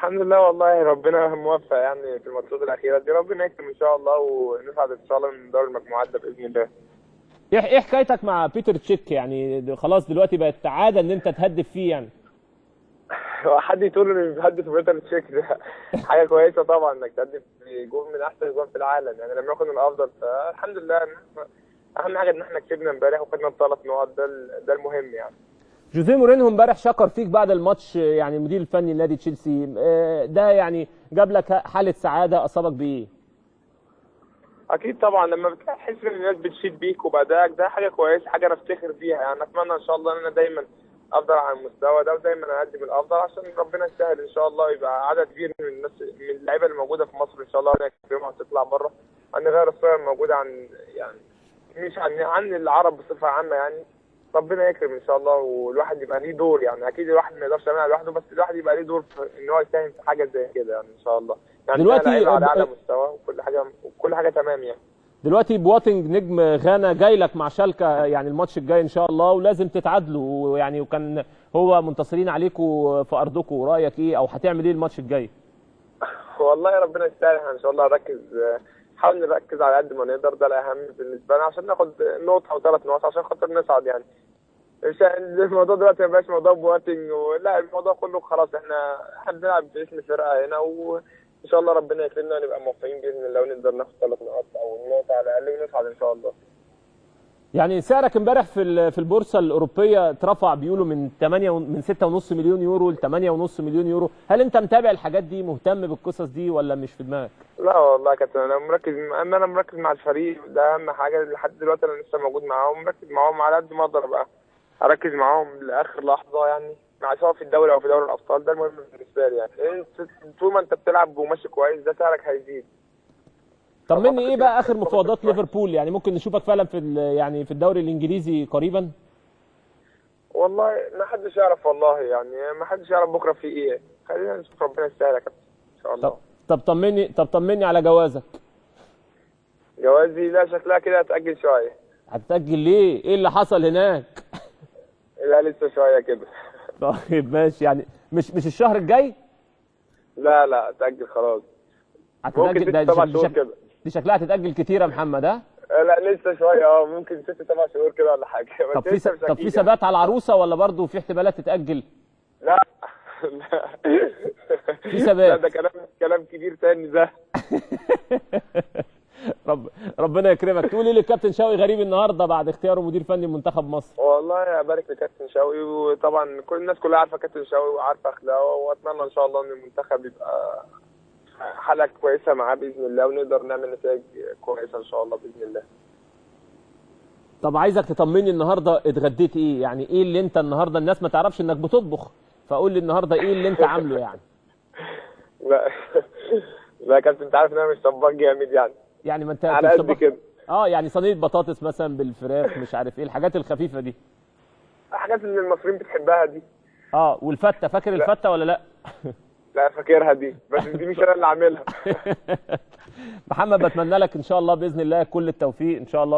الحمد لله والله ربنا موفق يعني في الماتشات الاخيره دي، ربنا يكرم ان شاء الله ونصعد ان شاء الله من دوري المجموعات ده باذن الله. ايه حكايتك مع بيتر تشيك؟ يعني خلاص دلوقتي بقت عاده ان انت تهدف فيه يعني. هو حد يقول انه بيهدف بيتر تشيك ده حاجه كويسه طبعا انك تهدف جول من احسن الجول في العالم، يعني لما يكون الافضل فالحمد لله. اهم حاجه ان احنا كسبنا امبارح وخدنا الثلاث نقط، ده المهم يعني. جوزيه مورينهو امبارح شكر فيك بعد الماتش، يعني المدير الفني لنادي تشيلسي، ده يعني جاب لك حاله سعاده، اصابك بايه؟ اكيد طبعا لما بتحس ان الناس بتشيد بيك وبادائك ده حاجه كويسه، حاجه نفتخر بيها يعني. اتمنى ان شاء الله ان انا دايما افضل على المستوى ده ودايما اقدم الافضل عشان ربنا يسهل ان شاء الله، يبقى عدد كبير من الناس من اللعيبه اللي موجوده في مصر ان شاء الله ربنا يكرمها وتطلع بره، ان غير الصوره الموجوده عن يعني مش عن العرب بصفه عامه يعني. ربنا يكرم ان شاء الله والواحد يبقى ليه دور، يعني اكيد الواحد ما يقدرش يعملها لوحده، بس الواحد يبقى ليه دور في ان هو يساهم في حاجه زي كده يعني ان شاء الله. يعني دلوقتي لعيبه على اعلى مستوى وكل حاجه تمام يعني. دلوقتي بواتنج نجم غانا جاي لك مع شالكه يعني الماتش الجاي ان شاء الله، ولازم تتعادلوا يعني، وكان هو منتصرين عليكم في ارضكم. رايك ايه او هتعمل ايه الماتش الجاي؟ والله ربنا يسهل، ان شاء الله نحاول نركز على قد ما نقدر، ده الاهم بالنسبه لنا عشان ناخد نقطه او 3 نقط عشان خاطر نصعد يعني. الموضوع دلوقتي ما بقاش موضوع بواتنج لا، الموضوع كله خلاص احنا بنلعب باسم فرقه هنا، وان شاء الله ربنا يكرمنا ونبقى موفقين باذن الله ونقدر ناخد 3 نقط او نقطه على الاقل ونصعد ان شاء الله. يعني سعرك امبارح في البورصه الاوروبيه اترفع، بيقولوا من 6.5 مليون يورو ل 8.5 مليون يورو. هل انت متابع الحاجات دي، مهتم بالقصص دي ولا مش في دماغك؟ لا والله يا كابتن، انا مركز مع الفريق، ده اهم حاجه. لحد دلوقتي انا لسه موجود معاهم، مركز معاهم على قد ما اقدر بقى، اركز معاهم لاخر لحظه يعني، مع سواء في الدوري او في دوري الابطال، ده المهم بالنسبه لي يعني. طول ما انت بتلعب وماشي كويس ده سعرك هيزيد. طمني ايه بقى اخر مفاوضات ليفربول؟ يعني ممكن نشوفك فعلا يعني في الدوري الانجليزي قريبا؟ والله ما حدش يعرف والله يعني، ما حدش يعرف بكره في ايه، خلينا نشوف ربنا يسهل يا كابتن ان شاء الله. طب طمني على جوازك. جوازي لا شكلها كده هتأجل شويه. هتتأجل ليه؟ ايه اللي حصل هناك؟ لا لسه شويه كده. طيب ماشي، يعني مش الشهر الجاي؟ لا هتأجل خلاص. ممكن 6-7 شهور كده. دي شكلها هتتأجل كتير يا محمد. ها؟ لا لسه شويه، ممكن 6-7 شهور كده ولا حاجه. طب في ثبات على العروسه ولا برضه في احتمالات تتأجل؟ لا في ثبات. لا ده كلام كبير تاني ده. ربنا يكرمك. تقول ايه للكابتن شوقي غريب النهارده بعد اختياره مدير فني منتخب مصر؟ والله ابارك لكابتن شوقي، وطبعا كل الناس كلها عارفه كابتن شوقي وعارفه اخلاقه، واتمنى ان شاء الله ان المنتخب يبقى حلقه كويسه معاه باذن الله، ونقدر نعمل نتائج كويسه ان شاء الله باذن الله. طب عايزك تطمني النهارده اتغديت ايه؟ يعني ايه اللي انت النهارده، الناس ما تعرفش انك بتطبخ، فقول لي النهارده ايه اللي انت عامله يعني. لا لا يا كابتن، انت عارف ان انا مش طباخ جامد يعني ما انت على قد كده. يعني صينيه بطاطس مثلا بالفراخ، مش عارف ايه الحاجات الخفيفه دي، الحاجات اللي المصريين بتحبها دي. والفته، فاكر الفته ولا لا؟ لا فاكرها دي، بس دي مش انا اللي عاملها. محمد، بتمنى لك ان شاء الله باذن الله كل التوفيق ان شاء الله.